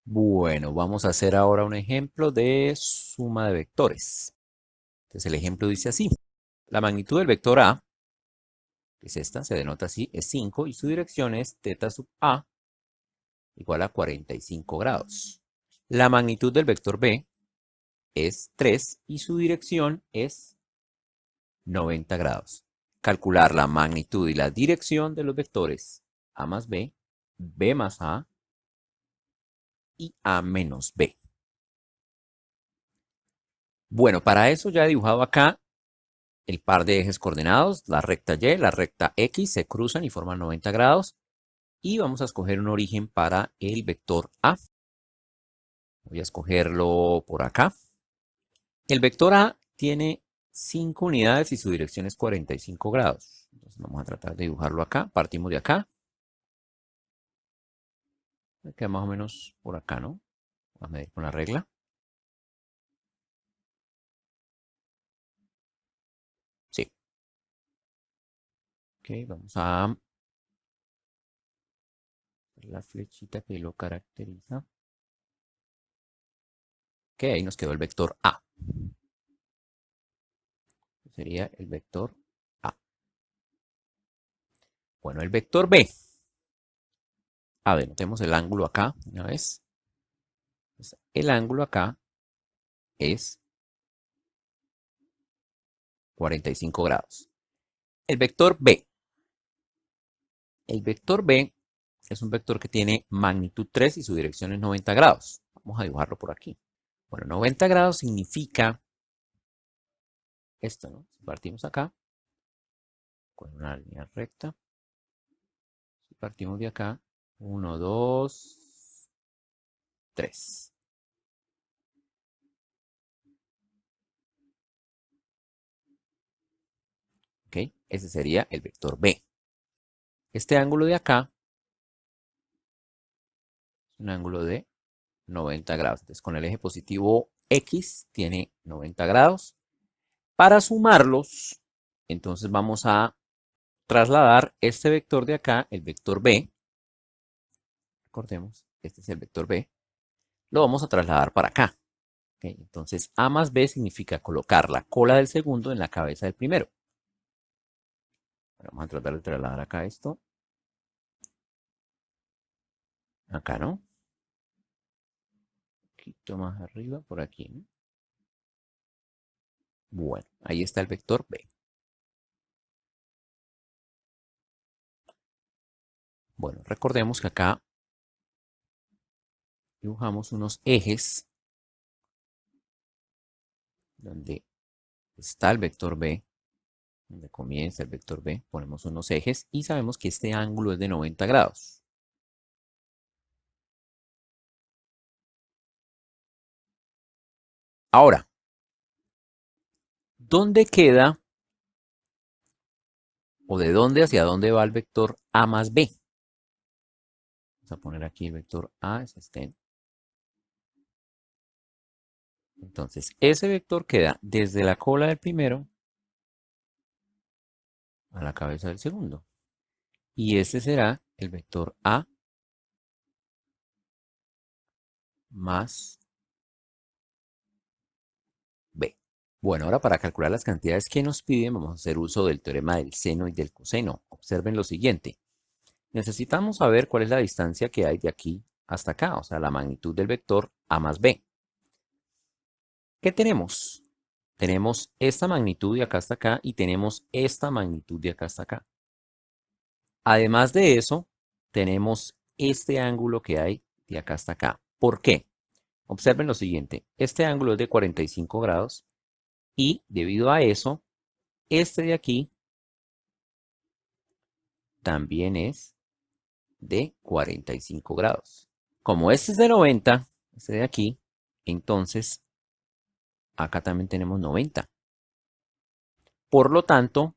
Bueno, vamos a hacer ahora un ejemplo de suma de vectores. Entonces el ejemplo dice así. La magnitud del vector A, que es esta, se denota así, es 5 y su dirección es θ sub A igual a 45 grados. La magnitud del vector B es 3 y su dirección es 90 grados. Calcular la magnitud y la dirección de los vectores A más B, B más A y A menos B. Bueno, para eso ya he dibujado acá el par de ejes coordenados, la recta Y, la recta X, se cruzan y forman 90 grados. Y vamos a escoger un origen para el vector A. Voy a escogerlo por acá. El vector A tiene 5 unidades y su dirección es 45 grados. Entonces vamos a tratar de dibujarlo acá. Partimos de acá. Queda más o menos por acá, ¿no? Vamos a medir con la regla. Sí. Ok, vamos a ver la flechita que lo caracteriza. Ok, ahí nos quedó el vector A. Sería el vector A. Bueno, el vector B. A ver, notemos el ángulo acá, una vez. Entonces, el ángulo acá es 45 grados. El vector B. El vector B es un vector que tiene magnitud 3 y su dirección es 90 grados. Vamos a dibujarlo por aquí. Bueno, 90 grados significa esto, ¿no? Si partimos acá con una línea recta, si partimos de acá, 1, 2, 3. ¿Ok? Ese sería el vector B. Este ángulo de acá es un ángulo de 90 grados. Entonces, con el eje positivo X tiene 90 grados. Para sumarlos, entonces vamos a trasladar este vector de acá, el vector B. Recordemos, este es el vector B. Lo vamos a trasladar para acá. ¿Okay? Entonces, A más B significa colocar la cola del segundo en la cabeza del primero. Vamos a tratar de trasladar acá esto. Acá, ¿no? Un poquito más arriba, por aquí, ¿no? Bueno, ahí está el vector B. Bueno, recordemos que acá dibujamos unos ejes donde está el vector B, donde comienza el vector B, ponemos unos ejes y sabemos que este ángulo es de 90 grados. Ahora, ¿dónde queda o de dónde hacia dónde va el vector A más B? Vamos a poner aquí el vector A, es este. Entonces, ese vector queda desde la cola del primero a la cabeza del segundo. Y este será el vector A más B. Bueno, ahora para calcular las cantidades que nos piden, vamos a hacer uso del teorema del seno y del coseno. Observen lo siguiente. Necesitamos saber cuál es la distancia que hay de aquí hasta acá, o sea, la magnitud del vector A más B. ¿Qué tenemos? Tenemos esta magnitud de acá hasta acá y tenemos esta magnitud de acá hasta acá. Además de eso, tenemos este ángulo que hay de acá hasta acá. ¿Por qué? Observen lo siguiente. Este ángulo es de 45 grados y debido a eso, este de aquí también es de 45 grados. Como este es de 90, este de aquí, entonces acá también tenemos 90. Por lo tanto,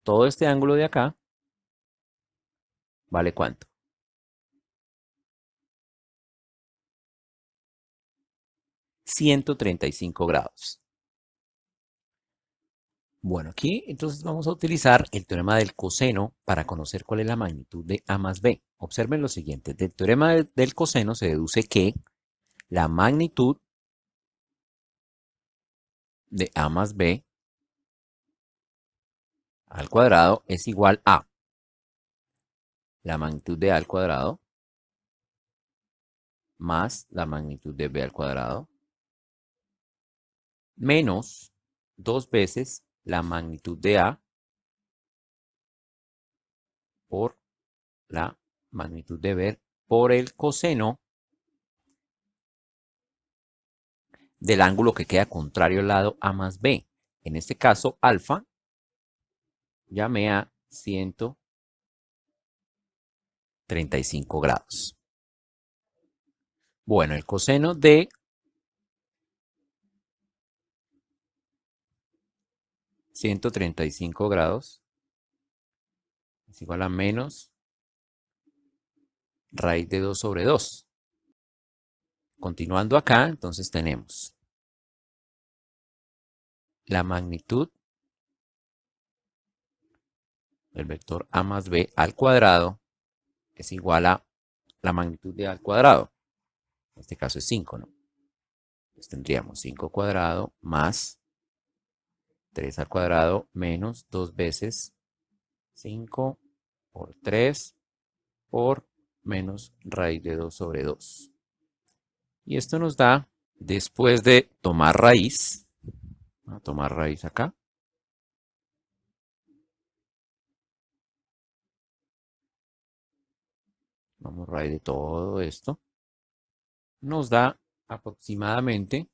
todo este ángulo de acá vale ¿cuánto? 135 grados. Bueno, aquí entonces vamos a utilizar el teorema del coseno para conocer cuál es la magnitud de A más B. Observen lo siguiente, del teorema del coseno se deduce que la magnitud de A más B al cuadrado es igual a la magnitud de A al cuadrado más la magnitud de B al cuadrado menos 2 veces la magnitud de A por la magnitud de B por el coseno del ángulo que queda contrario al lado A más B. En este caso, alfa, llamé a 135 grados. Bueno, el coseno de 135 grados es igual a menos raíz de 2 sobre 2. Continuando acá, entonces tenemos la magnitud del vector A más B al cuadrado es igual a la magnitud de A al cuadrado. En este caso es 5, ¿no? Entonces tendríamos 5 cuadrado más 3 al cuadrado menos 2 veces 5 por 3 por menos raíz de 2 sobre 2. Y esto nos da, después de tomar raíz, voy a tomar raíz acá, vamos raíz de todo esto, nos da aproximadamente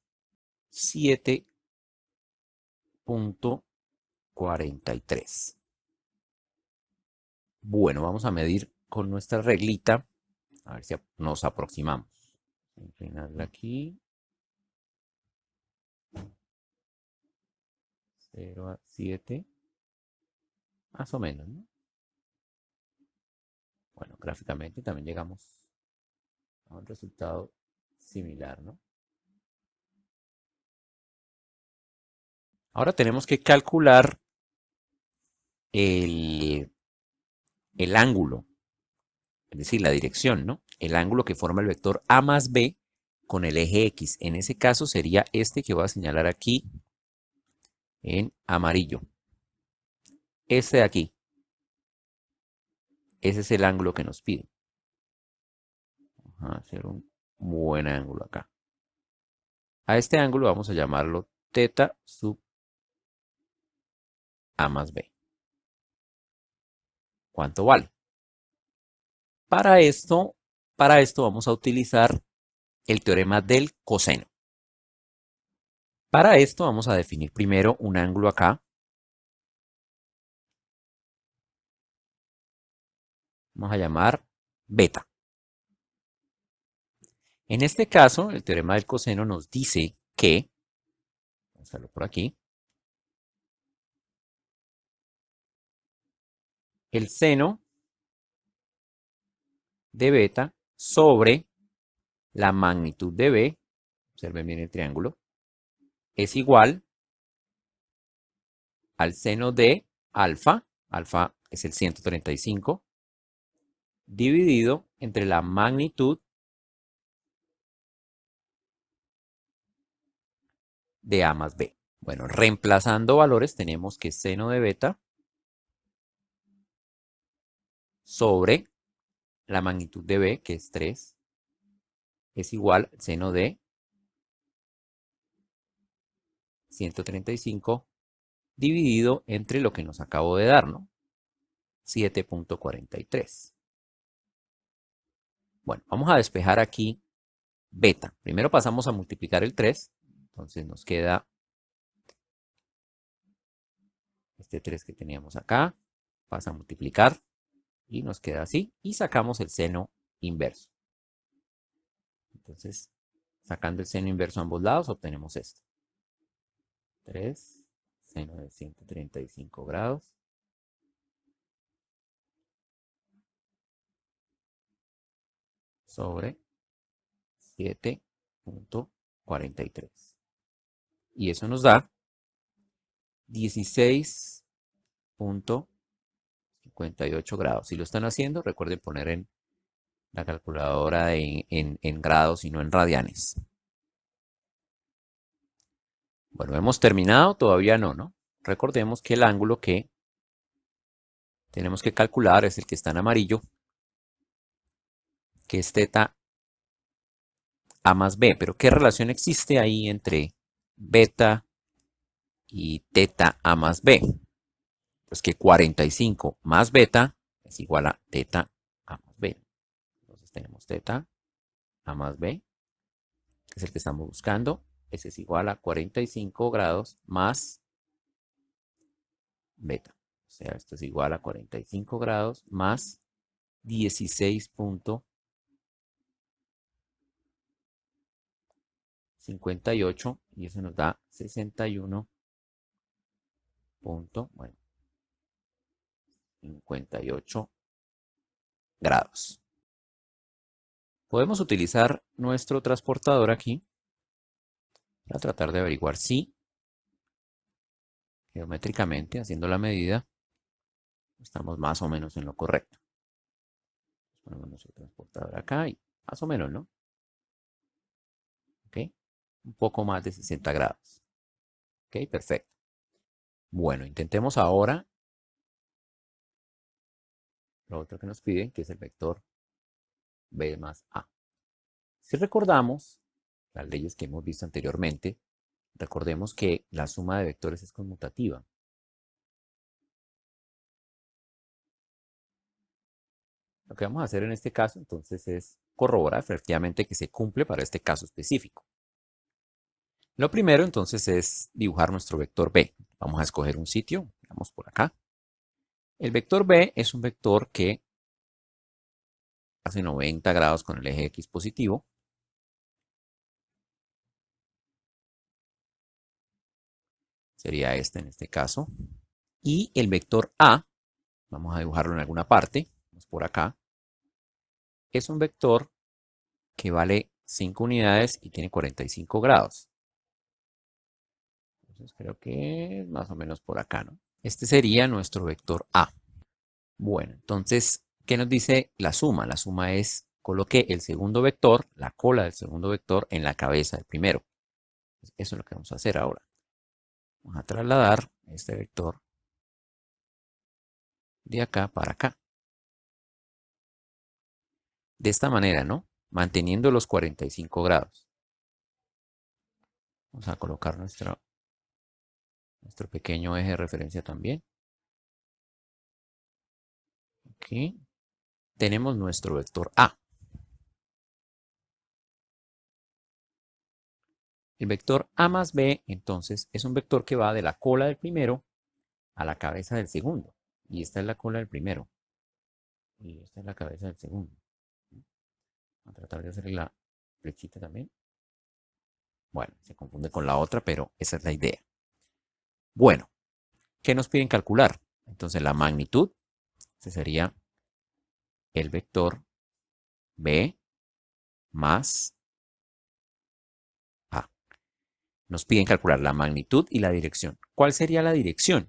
7,43. Bueno, vamos a medir con nuestra reglita, a ver si nos aproximamos. Inclinarla aquí, 0 a 7, más o menos, ¿no? Bueno, gráficamente también llegamos a un resultado similar, ¿no? Ahora tenemos que calcular el, el ángulo, es decir, la dirección, ¿no? El ángulo que forma el vector A más B con el eje X. En ese caso sería este que voy a señalar aquí en amarillo. Este de aquí. Ese es el ángulo que nos pide. Vamos a hacer un buen ángulo acá. A este ángulo vamos a llamarlo teta sub A más B. ¿Cuánto vale? Para esto vamos a utilizar el teorema del coseno. Para esto vamos a definir primero un ángulo acá. Vamos a llamar beta. En este caso, el teorema del coseno nos dice que, vamos a verlo por aquí, el seno de beta sobre la magnitud de b, observen bien el triángulo, es igual al seno de alfa, alfa es el 135, dividido entre la magnitud de A más B. Bueno, reemplazando valores tenemos que seno de beta sobre la magnitud de B, que es 3, es igual al seno de 135 dividido entre lo que nos acabo de dar, ¿no? 7,43. Bueno, vamos a despejar aquí beta. Primero pasamos a multiplicar el 3, entonces nos queda este 3 que teníamos acá, pasa a multiplicar y nos queda así, y sacamos el seno inverso. Entonces, sacando el seno inverso a ambos lados, obtenemos esto. 3 seno de 135 grados sobre 7,43. Y eso nos da 16,58 grados. Si lo están haciendo, recuerden poner en la calculadora en grados y no en radianes. Bueno, hemos terminado, todavía no, ¿no? Recordemos que el ángulo que tenemos que calcular es el que está en amarillo, que es teta A más B. Pero ¿qué relación existe ahí entre beta y teta A más B? Pues que 45 más beta es igual a teta A más B. Entonces tenemos teta A más B, que es el que estamos buscando. Ese es igual a 45 grados más beta. O sea, esto es igual a 45 grados más 16,58 y eso nos da 61 bueno, 58 grados. Podemos utilizar nuestro transportador aquí para tratar de averiguar si geométricamente, haciendo la medida, estamos más o menos en lo correcto. Ponemos nuestro transportador acá y más o menos, ¿no? ¿Ok? Un poco más de 60 grados. ¿Ok? Perfecto. Bueno, intentemos ahora lo otro que nos piden, que es el vector b más a. Si recordamos las leyes que hemos visto anteriormente, recordemos que la suma de vectores es conmutativa. Lo que vamos a hacer en este caso, entonces, es corroborar efectivamente que se cumple para este caso específico. Lo primero, entonces, es dibujar nuestro vector b. Vamos a escoger un sitio, vamos por acá. El vector b es un vector que hace 90 grados con el eje x positivo. Sería este en este caso. Y el vector a, vamos a dibujarlo en alguna parte, vamos por acá, es un vector que vale 5 unidades y tiene 45 grados. Entonces creo que es más o menos por acá, ¿no? Este sería nuestro vector A. Bueno, entonces, ¿qué nos dice la suma? La suma es coloque el segundo vector, la cola del segundo vector, en la cabeza del primero. Eso es lo que vamos a hacer ahora. Vamos a trasladar este vector de acá para acá. De esta manera, ¿no? Manteniendo los 45 grados. Vamos a colocar nuestro pequeño eje de referencia también. Aquí tenemos nuestro vector A. El vector A más B, entonces, es un vector que va de la cola del primero a la cabeza del segundo. Y esta es la cola del primero. Y esta es la cabeza del segundo. Voy a tratar de hacer la flechita también. Bueno, se confunde con la otra, pero esa es la idea. Bueno, ¿qué nos piden calcular? Entonces la magnitud, ese sería el vector B más A. Nos piden calcular la magnitud y la dirección. ¿Cuál sería la dirección?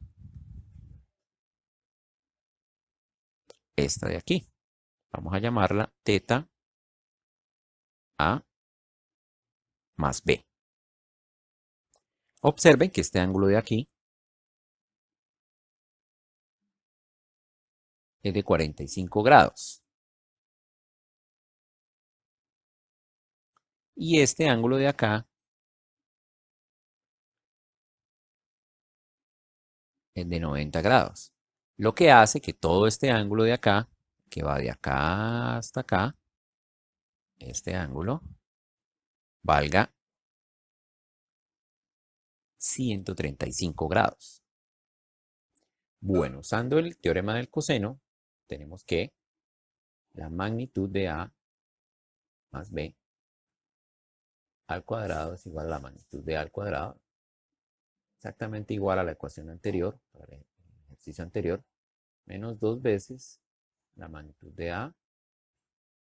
Esta de aquí. Vamos a llamarla teta A más B. Observen que este ángulo de aquí es de 45 grados. Y este ángulo de acá es de 90 grados. Lo que hace que todo este ángulo de acá, que va de acá hasta acá, este ángulo, valga 135 grados. Bueno, usando el teorema del coseno, tenemos que la magnitud de A más B al cuadrado es igual a la magnitud de A al cuadrado, exactamente igual a la ecuación anterior, para el ejercicio anterior, menos 2 veces la magnitud de A,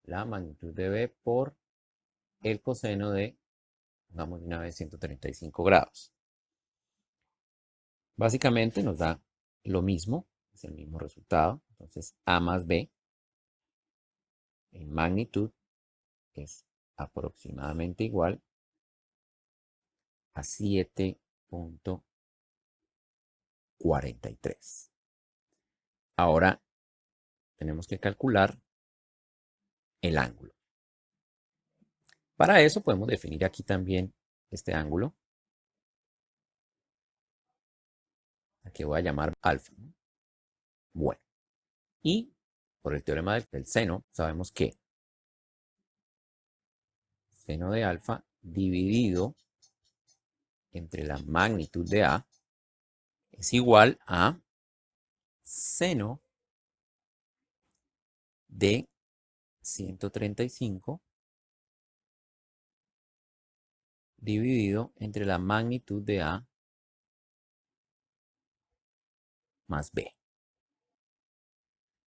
la magnitud de B por el coseno de, pongamos de una vez, 135 grados. Básicamente nos da lo mismo, es el mismo resultado. Entonces, A más B en magnitud es aproximadamente igual a 7,43. Ahora tenemos que calcular el ángulo. Para eso podemos definir aquí también este ángulo, al que voy a llamar alfa, ¿no? Bueno, y por el teorema del seno, sabemos que seno de alfa dividido entre la magnitud de A es igual a seno de 135 dividido entre la magnitud de A más B.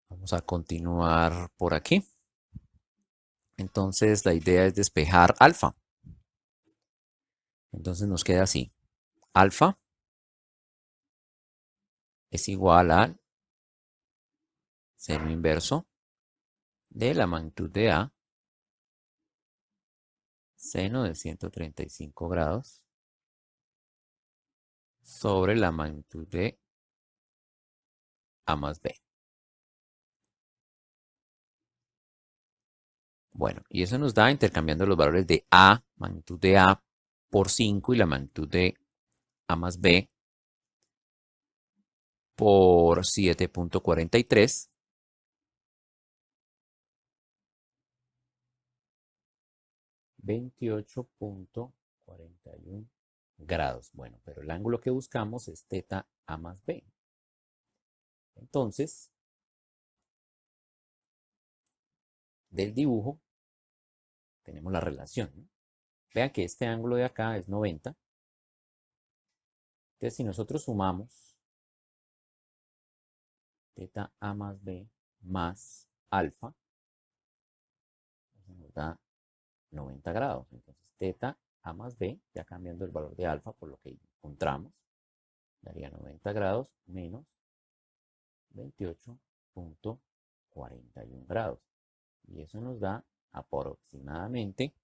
Vamos a continuar por aquí. Entonces la idea es despejar alfa. Entonces nos queda así. Alfa es igual a seno inverso de la magnitud de A, seno de 135 grados, sobre la magnitud de A más B. Bueno, y eso nos da, intercambiando los valores de A, magnitud de A, por 5 y la magnitud de A más B por 7,43. 28,41 grados. Bueno, pero el ángulo que buscamos es teta A más B. Entonces, del dibujo tenemos la relación, ¿no? Vean que este ángulo de acá es 90. Entonces, si nosotros sumamos teta A más B más alfa, nos da 90 grados. Entonces, teta A más B, ya cambiando el valor de alfa por lo que encontramos, daría 90 grados menos 28,41 grados. Y eso nos da aproximadamente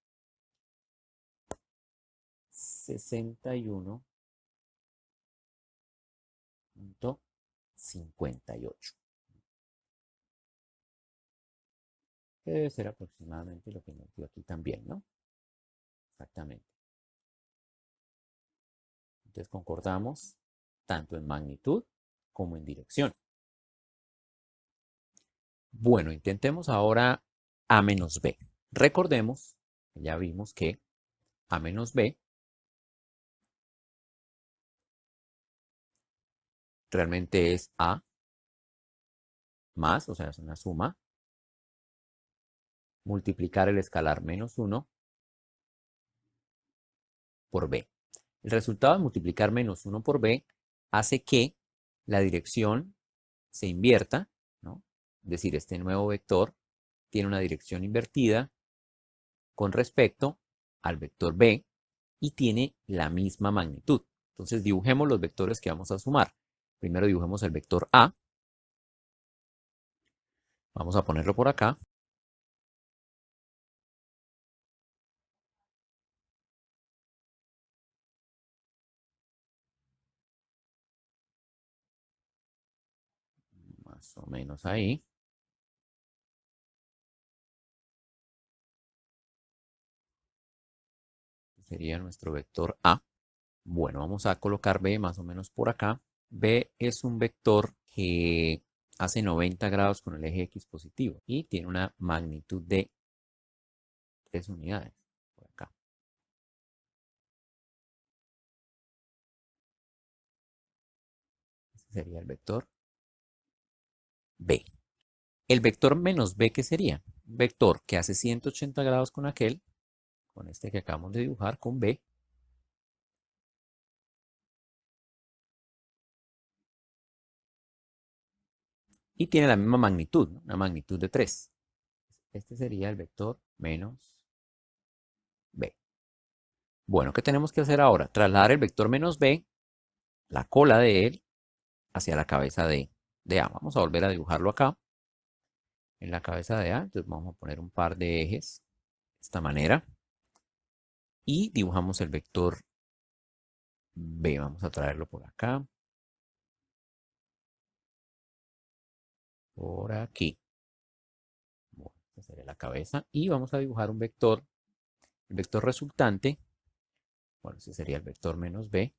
61,58. Que debe ser aproximadamente lo que nos dio aquí también, ¿no? Exactamente. Entonces concordamos tanto en magnitud como en dirección. Bueno, intentemos ahora A menos B. Recordemos, ya vimos que A menos B realmente es A más, o sea, es una suma, multiplicar el escalar menos 1 por B. El resultado de multiplicar menos 1 por B hace que la dirección se invierta, ¿no? Es decir, este nuevo vector tiene una dirección invertida con respecto al vector B y tiene la misma magnitud. Entonces dibujemos los vectores que vamos a sumar. Primero dibujemos el vector A. Vamos a ponerlo por acá. Más o menos ahí. Sería nuestro vector A. Bueno, vamos a colocar B más o menos por acá. B es un vector que hace 90 grados con el eje X positivo y tiene una magnitud de 3 unidades por acá. Este sería el vector B. El vector menos B, ¿qué sería? Un vector que hace 180 grados con aquel, con este que acabamos de dibujar, con B, y tiene la misma magnitud, ¿no? Una magnitud de 3. Este sería el vector menos B. Bueno, ¿qué tenemos que hacer ahora? Trasladar el vector menos B la cola de él hacia la cabeza de A. Vamos a volver a dibujarlo acá, en la cabeza de A. Entonces vamos a poner un par de ejes de esta manera. Y dibujamos el vector B. Vamos a traerlo por acá. Por aquí. Bueno, esta sería la cabeza. Y vamos a dibujar un vector. El vector resultante. Bueno, ese sería el vector menos B.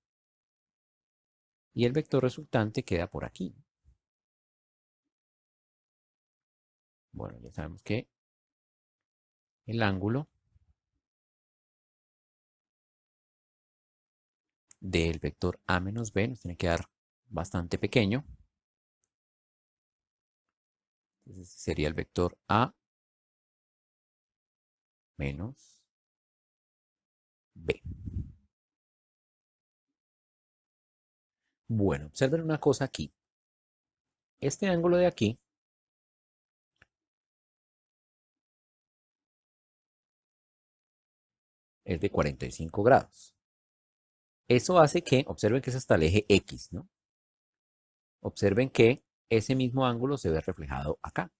Y el vector resultante queda por aquí. Bueno, ya sabemos que el ángulo del vector A menos B nos tiene que dar bastante pequeño. Entonces sería el vector A menos B. Bueno, observen una cosa aquí. Este ángulo de aquí es de 45 grados. Eso hace que, observen que es hasta el eje X, ¿no? Observen que ese mismo ángulo se ve reflejado acá.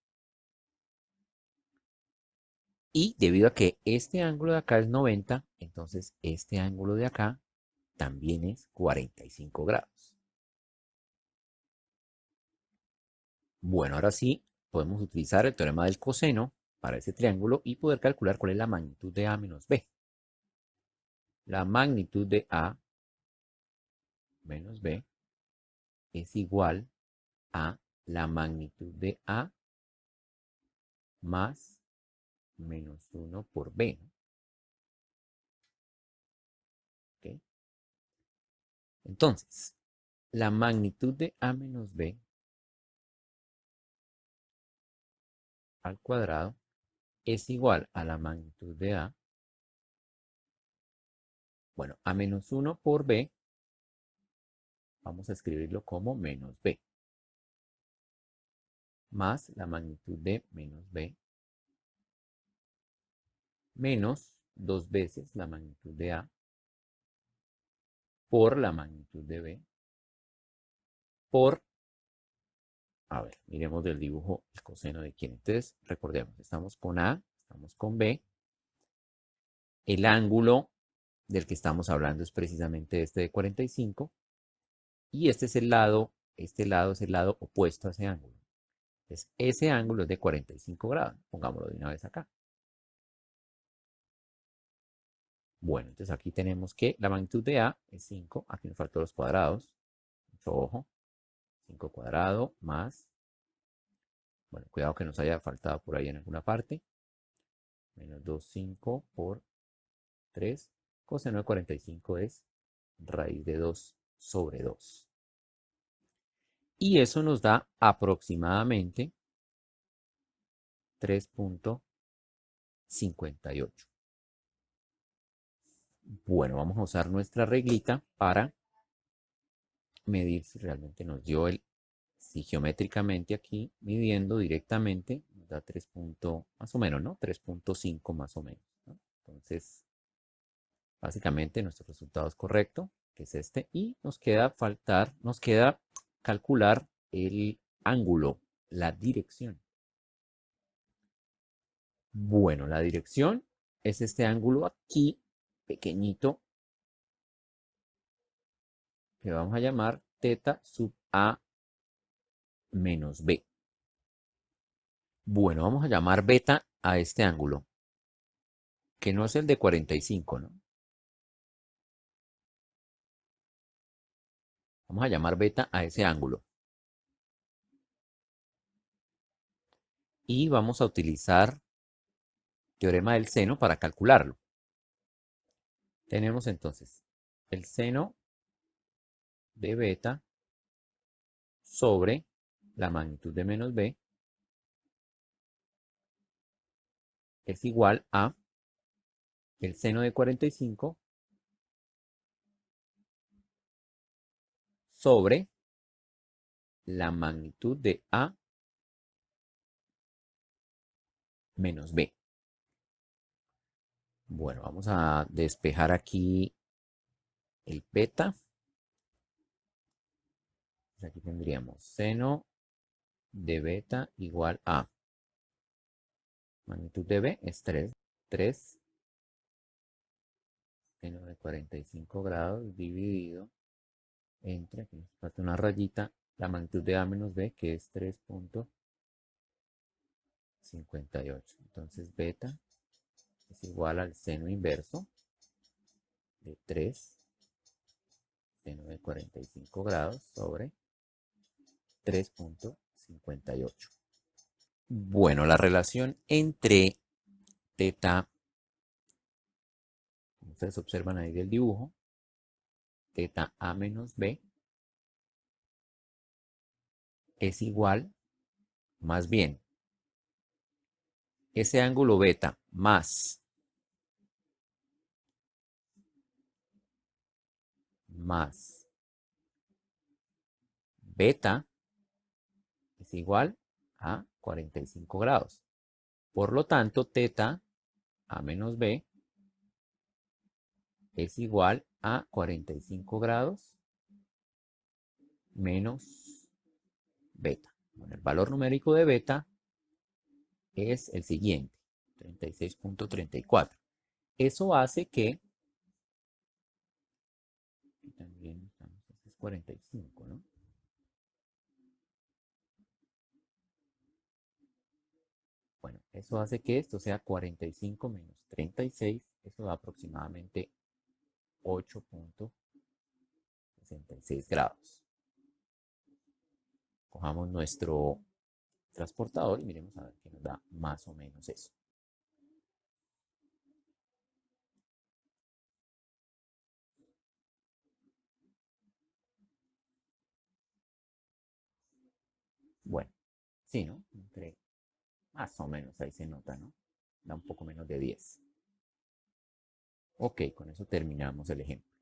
Y debido a que este ángulo de acá es 90, entonces este ángulo de acá también es 45 grados. Bueno, ahora sí podemos utilizar el teorema del coseno para ese triángulo y poder calcular cuál es la magnitud de A menos B. La magnitud de A menos B es igual a la magnitud de A más menos 1 por B. ¿Ok? Entonces, la magnitud de A menos B al cuadrado es igual a la magnitud de A, bueno, A menos 1 por B, vamos a escribirlo como menos B, más la magnitud de menos B, menos 2 veces la magnitud de A, por la magnitud de B, por, a ver, miremos del dibujo el coseno de quién. Entonces, recordemos, estamos con A, estamos con B, el ángulo del que estamos hablando es precisamente este de 45, y este es el lado, este lado es el lado opuesto a ese ángulo. Entonces, ese ángulo es de 45 grados. Pongámoslo de una vez acá. Bueno, entonces aquí tenemos que la magnitud de A es 5. Aquí nos faltan los cuadrados. Mucho ojo. 5 cuadrado más. Bueno, cuidado que nos haya faltado por ahí en alguna parte. Menos 2, 5 por 3. Coseno de 45 es raíz de 2 sobre 2. Y eso nos da aproximadamente 3,58. Bueno, vamos a usar nuestra reglita para medir si realmente nos dio si geométricamente aquí, midiendo directamente, nos da 3 más o menos, ¿no? 3,5 más o menos, ¿no? Entonces, básicamente nuestro resultado es correcto, que es este, y nos queda calcular el ángulo, la dirección. Bueno, la dirección es este ángulo aquí, pequeñito, que vamos a llamar teta sub A menos B. Bueno, vamos a llamar beta a este ángulo, que no es el de 45, ¿no? Vamos a llamar beta a ese ángulo. Y vamos a utilizar teorema del seno para calcularlo. Tenemos entonces el seno de beta sobre la magnitud de menos b es igual a el seno de 45 sobre la magnitud de a menos b. Bueno, vamos a despejar aquí el beta. Aquí tendríamos seno de beta igual a magnitud de B es 3. 3 seno de 45 grados dividido entre, aquí nos falta una rayita, la magnitud de A menos B, que es 3,58. Entonces beta es igual al seno inverso de 3 seno de 45 grados sobre 3,58. Bueno, la relación entre teta, como ustedes observan ahí del dibujo, teta A menos B es igual, más bien, ese ángulo beta más beta es igual a 45 grados. Por lo tanto, teta A menos B es igual a 45 grados menos beta. Bueno, el valor numérico de beta es el siguiente, 36,34. Eso hace que, también estamos, es 45, ¿no? Bueno, eso hace que esto sea 45 menos 36, eso da aproximadamente 8,66 grados. Cojamos nuestro transportador y miremos a ver qué nos da más o menos eso. Bueno, sí, ¿no? Entre más o menos ahí se nota, ¿no? Da un poco menos de 10. Ok, con eso terminamos el ejemplo.